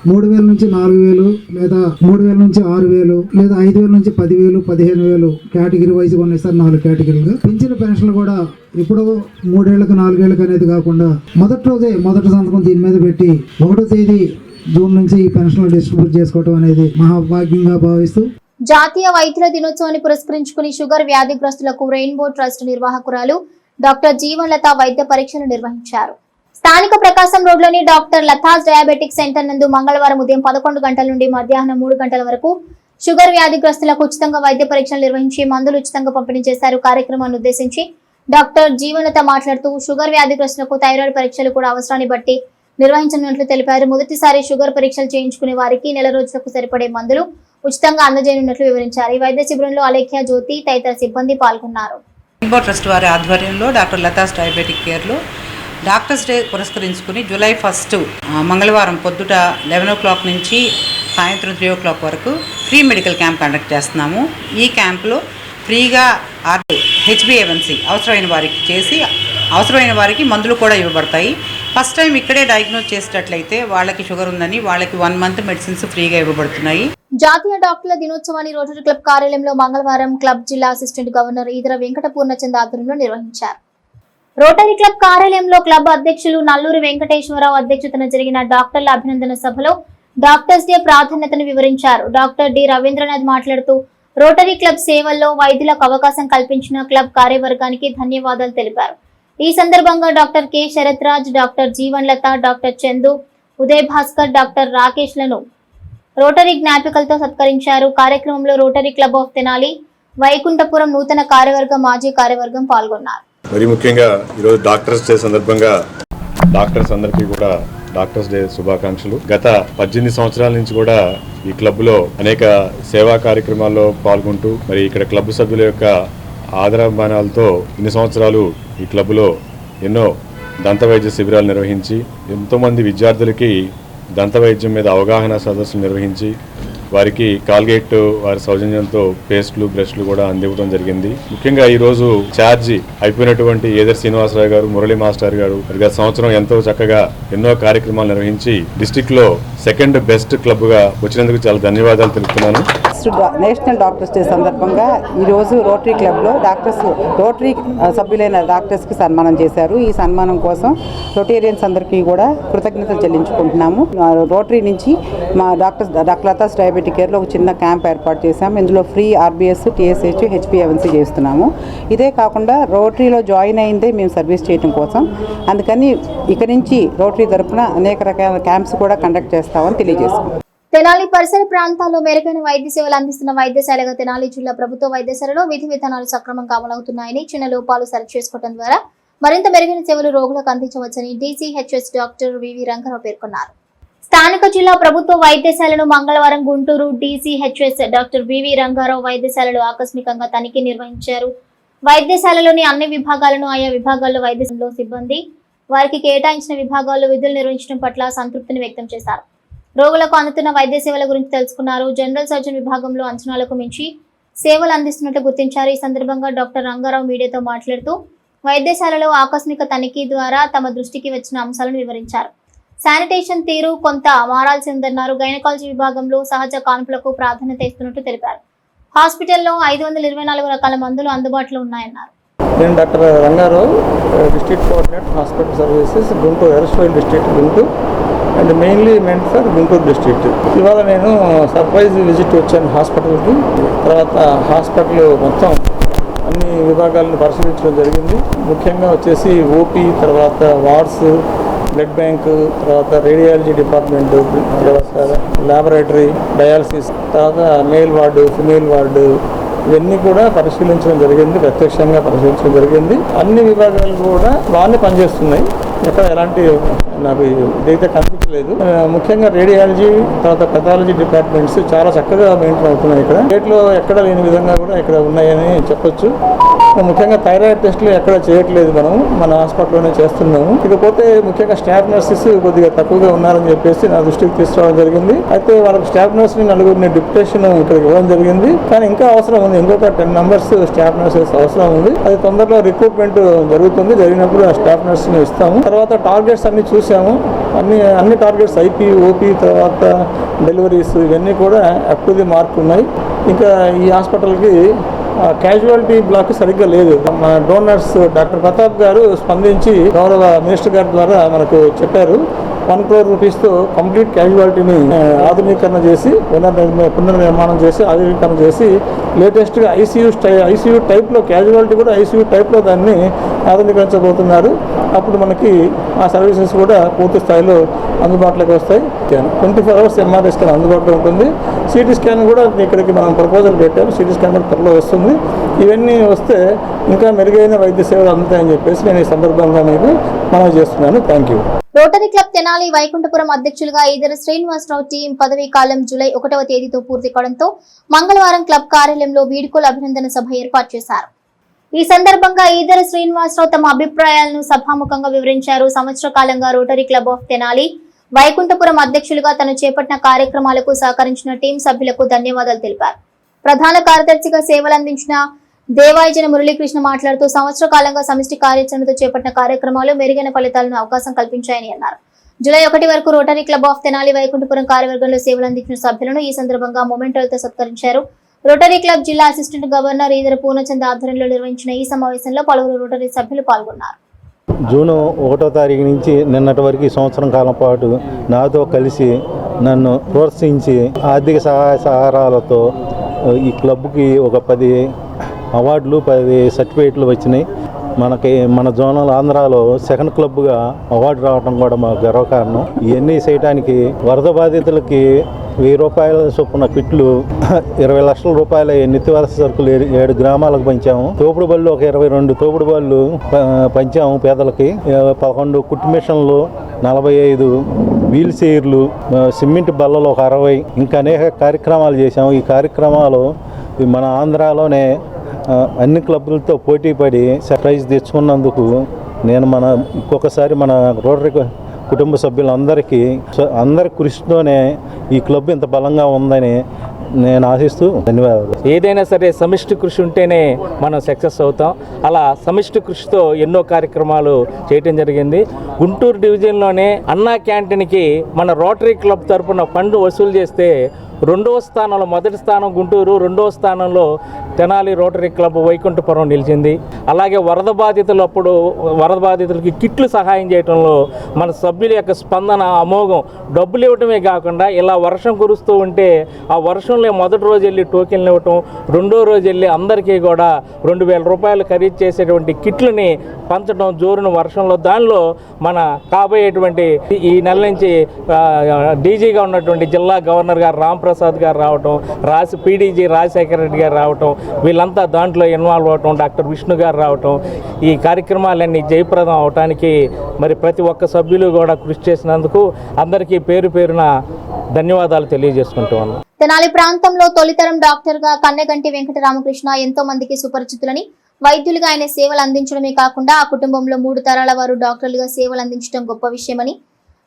3,000 నుంచి 4,000 లేదా 3,000 నుంచి 6,000 లేదా 5,000 నుంచి 10,000, 15,000 కేటగిరీ వైజ్ కొనేస్తారు 4 కేటగిరీలుగా. పెంచిన పెన్షన్లు కూడా ఇప్పుడు 3 ఏళ్లకు 4 ఏళ్ళకి అనేది కాకుండా మొదటి రోజే మొదటి సంతకం దీని మీద పెట్టి 1వ తేదీ జూన్ నుంచి ఈ పెన్షన్లు డిస్ట్రిబ్యూట్ చేసుకోవడం అనేది మహాభాగ్యంగా భావిస్తూ జాతీయ వైద్యుల దినోత్సవాన్ని పురస్కరించుకుని షుగర్ వ్యాధిగ్రస్తులకు రెయిన్బో ట్రస్ట్ నిర్వాహకురాలు డాక్టర్ జీవన్లత వైద్య పరీక్షలు నిర్వహించారు. స్థానిక ప్రకాశం రోడ్లోని డాక్టర్ లతాస్ డయాబెటిక్ సెంటర్ నందు మంగళవారం ఉదయం 11 గంటల నుండి మధ్యాహ్నం 3 గంటల వరకు షుగర్ వ్యాధిగ్రస్తులకు ఉచితంగా వైద్య పరీక్షలు నిర్వహించి మందులు ఉచితంగా పంపిణీ చేశారు. కార్యక్రమాన్ని ఉద్దేశించి డాక్టర్ జీవన్లత మాట్లాడుతూ షుగర్ వ్యాధిగ్రస్తులకు థైరాయిడ్ పరీక్షలు కూడా అవసరాన్ని బట్టి నిర్వహించనున్నట్లు తెలిపారు. మొదటిసారి షుగర్ పరీక్షలు చేయించుకునే వారికి నెల రోజులకు సరిపడే మందులు ఉచితంగా అందజేయనున్నట్లు వివరించారు. ఈ వైద్య శిబిరంలో అలేఖ్య, జ్యోతి తదితర సిబ్బంది పాల్గొన్నారు. రెయిన్బో ట్రస్ట్ వారి ఆధ్వర్యంలో డాక్టర్ లతాస్ డయాబెటిక్ కేర్లో డాక్టర్స్ డే పురస్కరించుకుని జూలై 1 మంగళవారం పొద్దుట 11 o'clock నుంచి సాయంత్రం 3 o'clock వరకు ఫ్రీ మెడికల్ క్యాంప్ కండక్ట్ చేస్తున్నాము. ఈ క్యాంప్లో ఫ్రీగా HbA1c అవసరమైన వారికి చేసి అవసరమైన వారికి మందులు కూడా ఇవ్వబడతాయి. ఫస్ట్ టైం ఇక్కడే డయాగ్నోస్ చేసేటట్లయితే వాళ్ళకి షుగర్ ఉందని వాళ్ళకి 1 month మెడిసిన్స్ ఫ్రీగా ఇవ్వబడుతున్నాయి. జాతీయ డాక్టర్ల దినోత్సవాన్ని రోటరీ క్లబ్ కార్యాలయంలో మంగళవారం క్లబ్ జిల్లా అసిస్టెంట్ గవర్నర్ ఈదర వెంకట పూర్ణచంద్ ఆధ్వర్యంలో నిర్వహించారు. రోటరీ క్లబ్ కార్యాలయంలో క్లబ్ అధ్యక్షులు నల్లూరి వెంకటేశ్వరరావు అధ్యక్షతన జరిగిన డాక్టర్ల అభినందన సభలో డాక్టర్స్ డే ప్రాధాన్యతను వివరించారు. డాక్టర్ డి రవీంద్రనాథ్ మాట్లాడుతూ రోటరీ క్లబ్ సేవల్లో వైద్యులకు అవకాశం కల్పించిన క్లబ్ కార్యవర్గానికి ధన్యవాదాలు తెలిపారు. ఈ సందర్భంగా doctor K Sharath Raj, doctor Jeevanlatha, doctor Chandu, Uday Bhaskar, doctor Rakesh లను రోటరీ జ్ఞాపికలతో సత్కరించారు. కార్యక్రమంలో Rotary club of Tenali, Vaikunthapuram నూతన కార్యవర్గం, మాజీ కార్యవర్గం పాల్గొన్నారు. మరి ముఖ్యంగా ఈరోజు డాక్టర్స్ డే సందర్భంగా డాక్టర్స్ అందరికీ కూడా డాక్టర్స్ డే శుభాకాంక్షలు. గత 18 సంవత్సరాల నుంచి కూడా ఈ క్లబ్లో అనేక సేవా కార్యక్రమాల్లో పాల్గొంటూ మరి ఇక్కడ క్లబ్ సభ్యుల యొక్క ఆదరాభిమానాలతో ఇన్ని సంవత్సరాలు ఈ క్లబ్లో ఎన్నో దంతవైద్య శిబిరాలు నిర్వహించి ఎంతోమంది విద్యార్థులకి దంతవైద్యం మీద అవగాహన సదస్సులు నిర్వహించి వారికి కాల్గేట్ వారి సౌజన్యంతో పేస్ట్లు, బ్రష్లు కూడా అందివ్వడం జరిగింది. ముఖ్యంగా ఈరోజు ఛార్జీ అయిపోయినటువంటి ఏదర్ శ్రీనివాసరావు గారు, మురళీ మాస్టర్ గారు గత సంవత్సరం ఎంతో చక్కగా ఎన్నో కార్యక్రమాలు నిర్వహించి డిస్టిక్లో 2nd బెస్ట్ క్లబ్గా వచ్చినందుకు చాలా ధన్యవాదాలు తెలుపుతున్నాను. నేషనల్ డాక్టర్స్ డే సందర్భంగా ఈరోజు రోటరీ క్లబ్లో రోటరీ సభ్యులైన డాక్టర్స్కి సన్మానం చేశారు. ఈ సన్మానం కోసం రొటేరియన్స్ అందరికీ కూడా కృతజ్ఞతలు చెల్లించుకుంటున్నాము. రోటరీ నుంచి మా డాక్టర్ లతాస్ డయాబెటిక్ కేర్లో ఒక చిన్న క్యాంప్ ఏర్పాటు చేశాము. ఇందులో ఫ్రీ RBS, TSH, HbA1c చేస్తున్నాము. ఇదే కాకుండా రోటరీలో జాయిన్ అయిందే మేము సర్వీస్ చేయడం కోసం. అందుకని ఇక నుంచి రోటరీ తరఫున అనేక రకాల క్యాంప్స్ కూడా కండక్ట్ చేస్తామని తెలియజేస్తున్నాం. తెనాలి పరిసర ప్రాంతాల్లో మెరుగైన వైద్య సేవలు అందిస్తున్న వైద్యశాలగా తెనాలి జిల్లా ప్రభుత్వ వైద్యశాలలో విధి విధానాలు సక్రమంగా అమలవుతున్నాయని, చిన్న లోపాలు సరిచేసుకోవడం ద్వారా మరింత మెరుగైన సేవలు రోగులకు అందించవచ్చని DCHS డాక్టర్ వివి రంగారావు పేర్కొన్నారు. స్థానిక జిల్లా ప్రభుత్వ వైద్యశాలను మంగళవారం గుంటూరు DCHS డాక్టర్ వివి రంగారావు వైద్యశాలలో ఆకస్మికంగా తనిఖీ నిర్వహించారు. వైద్యశాలలోని అన్ని విభాగాలను ఆయా విభాగాల్లో వైద్యశాలలో సిబ్బంది వారికి కేటాయించిన విభాగాల్లో విధులు నిర్వహించడం పట్ల సంతృప్తిని వ్యక్తం చేశారు. రోగులకు అందుతున్న వైద్య సేవల గురించి తెలుసుకున్నారు. జనరల్ సర్జన్ విభాగంలో అంచనాలకు మించి సేవలు అందిస్తున్నట్లు గుర్తించారు. ఈ సందర్భంగా డాక్టర్ రంగారావు మీడియాతో మాట్లాడుతూ వైద్యశాలలో ఆకస్మిక తనిఖీ ద్వారా తమ దృష్టికి వచ్చిన అంశాలను వివరించారు. శానిటేషన్ తీరు కొంత మారాల్సి ఉందన్నారు. గైనకాలజీ విభాగంలో సహజ కాన్పులకు ప్రాధాన్యత ఇస్తున్నట్టు తెలిపారు. హాస్పిటల్లో 524 రకాల మందులు అందుబాటులో ఉన్నాయన్నారు. నేను doctor Rangarao, district coordinator hospital services Guntur, erstwhile district Guntur and mainly meant for Guntur district. ఇవాళ నేను సర్ప్రైజ్ విజిట్ వచ్చాను హాస్పిటల్కి. తర్వాత హాస్పిటల్ మొత్తం అన్ని విభాగాలను పరిశీలించడం జరిగింది. ముఖ్యంగా వచ్చేసి OP, తర్వాత వార్డ్స్, బ్లడ్ బ్యాంక్, తర్వాత రేడియాలజీ డిపార్ట్మెంట్, తర్వాత ల్యాబొరేటరీ, డయాలసిస్, తర్వాత మేల్ వార్డు, ఫిమేల్ వార్డు, ఇవన్నీ కూడా పరిశీలించడం జరిగింది, ప్రత్యక్షంగా పరిశీలించడం జరిగింది. అన్ని విభాగాలు కూడా బాగానే పనిచేస్తున్నాయి, ఎక్కడ ఎలాంటి నాకు ఇదైతే కనిపించలేదు. ముఖ్యంగా రేడియాలజీ, తర్వాత పెథాలజీ డిపార్ట్మెంట్స్ చాలా చక్కగా మెయింటైన్ అవుతున్నాయి. ఇక్కడ స్టేట్లో ఎక్కడ లేని విధంగా కూడా ఇక్కడ ఉన్నాయని చెప్పొచ్చు. ముఖ్యంగా థైరాయిడ్ టెస్టులు ఎక్కడ చేయట్లేదు, మన హాస్పిటల్లోనే చేస్తున్నాము. ఇకపోతే ముఖ్యంగా స్టాఫ్ నర్సెస్ కొద్దిగా తక్కువగా ఉన్నారని చెప్పేసి నా దృష్టికి తీసుకురావడం జరిగింది. అయితే వాళ్ళకి స్టాఫ్ నర్స్ని 4 డిప్యుటేషన్ ఇక్కడికి ఇవ్వడం జరిగింది. కానీ ఇంకా అవసరం ఉంది, ఇంకొక 10 మెంబర్స్ స్టాఫ్ నర్సెస్ అవసరం ఉంది. అది తొందరలో రిక్రూట్మెంట్ జరుగుతుంది, జరిగినప్పుడు ఆ స్టాఫ్ నర్స్ని ఇస్తాము. తర్వాత టార్గెట్స్ అన్ని చూసాము, అన్ని టార్గెట్స్ ఐపీ, ఓపీ, తర్వాత డెలివరీస్ ఇవన్నీ కూడా అప్ టు ది మార్క్ ఉన్నాయి. ఇంకా ఈ హాస్పిటల్కి క్యాజువాలిటీ బ్లాక్ సరిగ్గా లేదు. మన డోనర్స్ డాక్టర్ ప్రతాప్ గారు స్పందించి గౌరవ మినిస్టర్ గారి ద్వారా మనకు చెప్పారు, 1 crore రూపీస్తో కంప్లీట్ క్యాజువాలిటీని ఆధునీకరణ చేసి పునర్నిర్మాణం చేసి ఆధునీకరణ చేసి లేటెస్ట్గా ఐసీయూ టైప్లో క్యాజువాలిటీ కూడా ఐసీయూ టైప్లో దాన్ని ఆధునీకరించబోతున్నారు. అప్పుడు మనకి ఆ సర్వీసెస్ కూడా పూర్తి స్థాయిలో అందుబాటులోకి వస్తాయి. 24 hours ఎంఆర్ఐ స్కాన్ అందుబాటులో ఉంటుంది. సిటీ స్కాన్ కూడా ఇక్కడికి మనం ప్రపోజల్ పెట్టాము, సిటీ స్కాన్ కూడా త్వరలో వస్తుంది. ఇవన్నీ వస్తే ఇంకా మెరుగైన వైద్య సేవలు అందుతాయని చెప్పేసి నేను ఈ సందర్భంగా మీకు మనవి చేస్తున్నాను. Thank you. Rotary club Tenali Vaikunthapuram అధ్యక్షులుగా ఈదర శ్రీనివాసరావు టీం పదవీ కాలం జూలై 1వ తేదీతో పూర్తి కావడంతో మంగళవారం క్లబ్ కార్యాలయంలో వీడ్కోలు అభినందన సభ ఏర్పాటు చేశారు. ఈ సందర్భంగా ఈదర శ్రీనివాసరావు తమ అభిప్రాయాలను సభాముఖంగా వివరించారు. సంవత్సర కాలంగా rotary club of Tenali Vaikunthapuram అధ్యక్షులుగా తను చేపట్టిన కార్యక్రమాలకు సహకరించిన టీం సభ్యులకు ధన్యవాదాలు తెలిపారు. ప్రధాన కార్యదర్శిగా సేవలందించిన దేవాయజన మురళీకృష్ణ మాట్లాడుతూ సంవత్సర కాలంగా సమిష్టి కార్యాచరణతో చేపట్టిన కార్యక్రమాలు మెరుగైన ఫలితాలను అవకాశం కల్పించాయని అన్నారు. జూలై 1 వరకు rotary club of Tenali Vaikunthapuram కార్యవర్గంలో సేవలందించిన సభ్యులను ఈ సందర్భంగా మొమెంటోలతో సత్కరించారు. రోటరీ క్లబ్ జిల్లా అసిస్టెంట్ గవర్నర్ ఈదర పూర్ణచంద్ ఆధ్వర్యంలో నిర్వహించిన ఈ సమావేశంలో పలువురు రోటరీ సభ్యులు పాల్గొన్నారు. జూన్ 1వ తారీఖు నుంచి నిన్నటి వరకు సంవత్సరం కాలం పాటు నాతో కలిసి నన్ను ప్రోత్సహించి ఆర్థిక సహాయ సహకారాలతో ఈ క్లబ్కి ఒక 10 అవార్డులు 10 సర్టిఫికేట్లు వచ్చినాయి. మన జోనల్ ఆంధ్రాలో సెకండ్ క్లబ్గా అవార్డు రావడం కూడా మాకు గర్వకారణం. ఇవన్నీ చేయడానికి వరద బాధితులకి 1000 రూపాయల చొప్పున కిట్లు, 20 లక్షల రూపాయల నిత్యవసర సరుకులు 7 గ్రామాలకు పంచాము. తోపుడు బళ్ళు ఒక 22 తోపుడు బళ్ళు పంచాము పేదలకి. 11 కుట్టు మిషన్లు, 45 వీల్ చైర్లు, సిమెంట్ బల్లలు ఒక 60, ఇంకా అనేక కార్యక్రమాలు చేశాము. ఈ కార్యక్రమాలు మన ఆంధ్రాలోనే అన్ని క్లబ్లతో పోటీ పడి ప్రైజ్ తెచ్చుకున్నందుకు నేను ఇంకొకసారి మన రోటరీ కుటుంబ సభ్యులందరికీ అందరి కృషితోనే ఈ క్లబ్ ఇంత బలంగా ఉందని నేను ఆశిస్తూ ధన్యవాదాలు. ఏదైనా సరే సమిష్టి కృషి ఉంటేనే మనం సక్సెస్ అవుతాం. అలా సమిష్టి కృషితో ఎన్నో కార్యక్రమాలు చేయటం జరిగింది. గుంటూరు డివిజన్లోనే అన్నా క్యాంటీన్కి మన రోటరీ క్లబ్ తరఫున ఫండ్ వసూలు చేస్తే 2వ స్థానంలో, మొదటి స్థానం గుంటూరు, 2వ స్థానంలో తెనాలి రోటరీ క్లబ్ వైకుంఠపురం నిలిచింది. అలాగే వరద బాధితులకి కిట్లు సహాయం చేయడంలో మన సభ్యుల యొక్క స్పందన అమోఘం. డబ్బులు ఇవ్వటమే కాకుండా ఇలా వర్షం కురుస్తూ ఉంటే ఆ వర్షంలో మొదటి రోజు వెళ్ళి టోకెన్లు ఇవ్వటం, 2వ రోజు వెళ్ళి అందరికీ కూడా 2000 రూపాయలు ఖరీదు చేసేటువంటి కిట్లని పంచడం జోరున వర్షంలో. దానిలో మన కాబోయేటువంటి ఈ నెల నుంచి డీజీగా ఉన్నటువంటి జిల్లా గవర్నర్ గారు రాంప్రసాద్ గారు రావటం, పీడీజీ రాజశేఖర రెడ్డి గారు రావటం, వీళ్ళంతా దాంట్లో ఇన్వాల్వ్ అవటం, డాక్టర్ విష్ణు గారు రావటం, ఈ కార్యక్రమాలన్నీ జయప్రదం అవటానికి మరి ప్రతి ఒక్క సభ్యులు కూడా కృషి చేసినందుకు అందరికీ పేరు పేరున ధన్యవాదాలు తెలియజేసుకుంటూ ఉన్నాం. తెనాలి ప్రాంతంలో తొలితరం డాక్టర్ గా కన్నెగంటి వెంకట రామకృష్ణ ఎంతో మందికి సుపరిచితులని. వైద్యులుగా ఆయన సేవలు అందించడమే కాకుండా ఆ కుటుంబంలో 3 తరాల వారు డాక్టర్లుగా సేవలు అందించడం గొప్ప విషయమని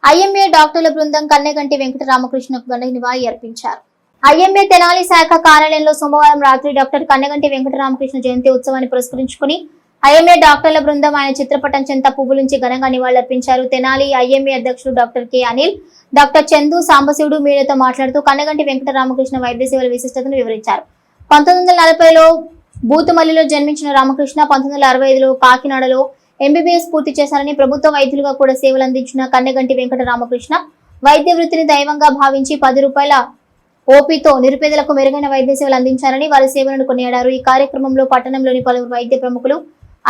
ఐఎంఏ డాక్టర్ల బృందం కన్నెగంటి వెంకట రామకృష్ణకు ఘన నివాళి అర్పించారు. ఐఎంఏ తెనాలి శాఖ కార్యాలయంలో సోమవారం రాత్రి డాక్టర్ కన్నెగంటి వెంకట రామకృష్ణ జయంతి ఉత్సవాన్ని పురస్కరించుకుని ఐఎంఏ డాక్టర్ల బృందం ఆయన చిత్రపటం చెంత పువ్వులుంచి ఘనంగా నివాళులర్పించారు. తెనాలి ఐఎంఏ అధ్యక్షుడు doctor K Anil, doctor Chandu Sambasivudu మీడియాతో మాట్లాడుతూ కన్నెగంటి వెంకట రామకృష్ణ వైద్య సేవల విశిష్టతను వివరించారు. 1940లో బూతుమల్లిలో జన్మించిన రామకృష్ణ 1965లో కాకినాడలో ఎంబీబీఎస్ పూర్తి చేశారని, ప్రభుత్వ వైద్యులుగా కూడా సేవలు అందించిన కన్నెగంటి వెంకట రామకృష్ణ వైద్య వృత్తిని దైవంగా భావించి 10 రూపాయల ఓపీతో నిరుపేదలకు మెరుగైన వైద్య సేవలు అందించారని వారి సేవలను కొనియాడారు. ఈ కార్యక్రమంలో పట్టణంలోని పలువురు వైద్య ప్రముఖులు,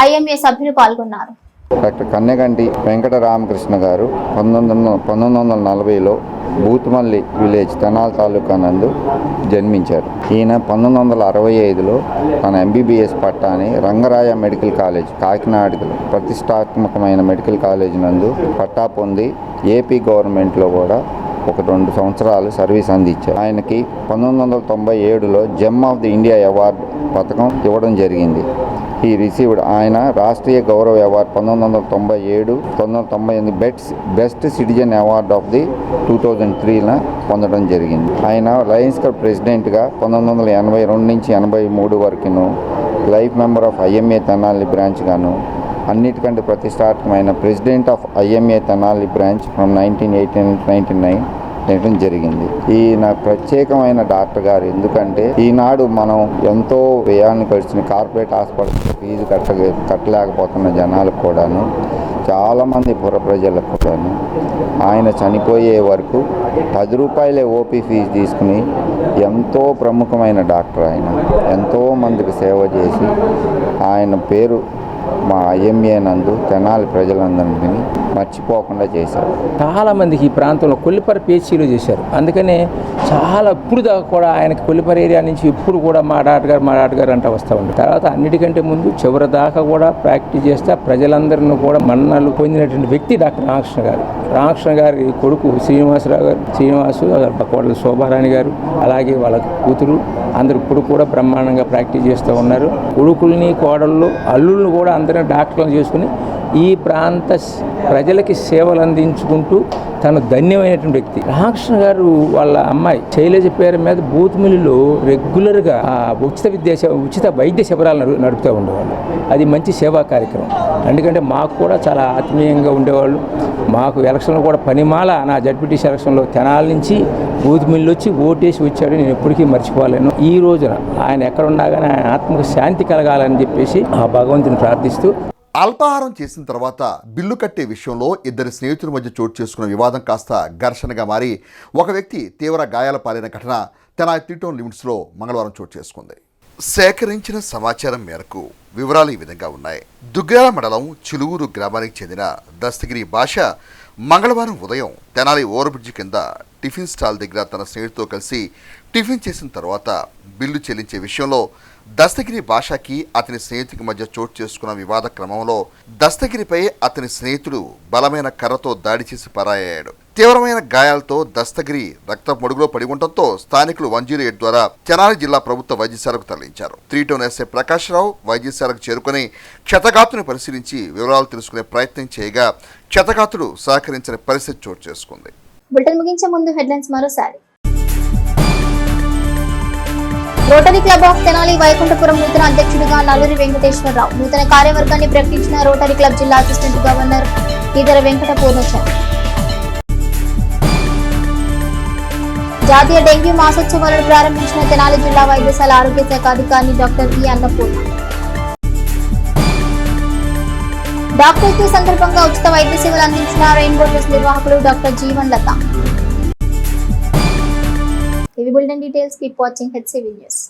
ఐఎంఏ సభ్యులు పాల్గొన్నారు. డాక్టర్ కన్నెగంటి వెంకట రామకృష్ణ గారు 1940లో బూత్మల్లి విలేజ్ తెనాలి తాలూకా నందు జన్మించారు. ఈయన 1965లో తన MBBS పట్టాని రంగరాయ మెడికల్ కాలేజ్ కాకినాడలో ప్రతిష్టాత్మకమైన మెడికల్ కాలేజ్ నందు పట్టా పొంది ఏపీ గవర్నమెంట్లో కూడా 2 సంవత్సరాలు సర్వీస్ అందించారు. ఆయనకి 1997లో gem of the India award పథకం ఇవ్వడం జరిగింది. ఈ రిసీవ్డ్ ఆయన రాష్ట్రీయ గౌరవ award 1997, 1998 best citizen award of the 2003 పొందడం జరిగింది. ఆయన లయన్స్ క్లబ్ ప్రెసిడెంట్గా 1982 నుంచి 83 వరకును life member of IMA Tenali branch గాను అన్నిటికంటే ప్రతిష్టాత్మకమైన president of IMA Tenali branch from 1989 to 1999 చేయడం జరిగింది. ఈయన ప్రత్యేకమైన డాక్టర్ గారు. ఎందుకంటే ఈనాడు మనం ఎంతో వ్యయాన్ని పరిచిన కార్పొరేట్ హాస్పిటల్ ఫీజు కట్టలేకపోతున్న జనాలకు కూడాను, చాలామంది పుర ప్రజలకు కూడాను ఆయన చనిపోయే వరకు 10 రూపాయలే OP ఫీజు తీసుకుని ఎంతో ప్రముఖమైన డాక్టర్. ఆయన ఎంతో మందికి సేవ చేసి ఆయన పేరు మా IMA నందు తెనాలి ప్రజలందరినీ మర్చిపోకుండా చేశారు. చాలామందికి ఈ ప్రాంతంలో కొల్లిపర PHCలో చేశారు. అందుకనే చాలా ఇప్పుడు దాకా కూడా ఆయనకి కొల్లిపర ఏరియా నుంచి ఇప్పుడు కూడా మా డాక్టర్ గారు అంటూ వస్తూ ఉంది. తర్వాత అన్నిటికంటే ముందు చివరి దాకా కూడా ప్రాక్టీస్ చేస్తే ప్రజలందరినీ కూడా మన్నలు పొందినటువంటి వ్యక్తి డాక్టర్ రామకృష్ణ గారు. రామకృష్ణ గారి కొడుకు శ్రీనివాసు కోడలు శోభారాణి గారు, అలాగే వాళ్ళ కూతురు అందరూ ఇప్పుడు కూడా బ్రహ్మాండంగా ప్రాక్టీస్ చేస్తూ ఉన్నారు. కొడుకుల్ని కోడళ్ళు అల్లుల్ని కూడా అందరూ డాక్టర్లను చేసుకుని ఈ ప్రాంత ప్రజలకి సేవలు అందించుకుంటూ తను ధన్యమైనటువంటి వ్యక్తి. రామకృష్ణ గారు వాళ్ళ అమ్మాయి శైలజ పేరు మీద బూత్మిల్లిలో రెగ్యులర్గా ఉచిత వైద్య శిబిరాలు నడుపుతూ ఉండేవాళ్ళు. అది మంచి సేవా కార్యక్రమం. ఎందుకంటే మాకు కూడా చాలా ఆత్మీయంగా ఉండేవాళ్ళు. మాకు ఎలక్షన్లో కూడా పనిమాల నా జడ్పీటీసీ ఎలక్షన్లో తెనాలి నుంచి బూత్మిల్లి వచ్చి ఓటేసి వచ్చాడు. నేను ఎప్పటికీ మర్చిపోలేను. ఈ రోజున ఆయన ఎక్కడున్నా కానీ ఆయన ఆత్మకు శాంతి కలగాలని చెప్పేసి ఆ భగవంతుని ప్రార్థిస్తూ అల్పాహారం చేసిన తర్వాత బిల్లు కట్టే విషయంలో ఇద్దరి స్నేహితుల మధ్య చోటు చేసుకున్న వివాదం కాస్త ఘర్షణగా మారి ఒక వ్యక్తి తీవ్ర గాయాల పాలైన ఘటన తెనాలి 3 టౌన్ లిమిట్స్లో మంగళవారం చోటు చేసుకుంది. సేకరించిన సమాచారం మేరకు వివరాలు ఈ విధంగా ఉన్నాయి. దుగ్గ్యాల మండలం చిలువూరు గ్రామానికి చెందిన దస్తగిరి భాష మంగళవారం ఉదయం తెనాలి ఓవర్బ్రిడ్జి కింద టిఫిన్ స్టాల్ దగ్గర తన స్నేహితుడితో కలిసి టిఫిన్ చేసిన తర్వాత బిల్లు చెల్లించే విషయంలో దస్తగిరి భాషకి అతని స్నేహితుడికి మధ్య చోటు చేసుకున్న వివాద క్రమంలో దస్తగిరిపై అతని స్నేహితుడు బలమైన కర్రతో దాడి చేసి పరాయ్యాడు. తీవ్రమైన గాయాలతో దస్తగిరి రక్తపు మడుగులో పడి ఉండటంతో స్థానికులు 108 ద్వారా తెనాలి జిల్లా ప్రభుత్వ వైద్యశాలకు తరలించారు. 3 టౌన్ ఎస్ఐ ప్రకాష్ రావు వైద్యశాలకు చేరుకుని క్షతగాతుని పరిశీలించి వివరాలు తెలుసుకునే ప్రయత్నం చేయగా క్షతగాతుడు సహకరించిన పరిస్థితి చోటు చేసుకుంది. బులెటిన్ ముగించే ముందు హెడ్లైన్స్ మరోసారి. Rotary club of Tenali Vaikunthapuram నూతన అధ్యక్షుడిగా నల్లూరి వెంకటేశ్వరరావు. నూతన కార్యవర్గాన్ని ప్రకటించిన రోటరీ క్లబ్ జిల్లా అసిస్టెంట్ గవర్నర్ ఈదర వెంకట పూర్ణచంద్ర. జాతీయ డెంగ్యూ మాసోత్సవాలను ప్రారంభించిన తెనాలి జిల్లా వైద్యశాల ఆరోగ్య శాఖ అధికారి doctor E. Annapurna. Doctors day సందర్భంగా ఉచిత వైద్య సేవలు అందించిన రెయిన్బో ట్రస్ట్ నిర్వాహకులు డాక్టర్ జీవన్ లత. ఇవి bulletin details. Keep watching HCV news.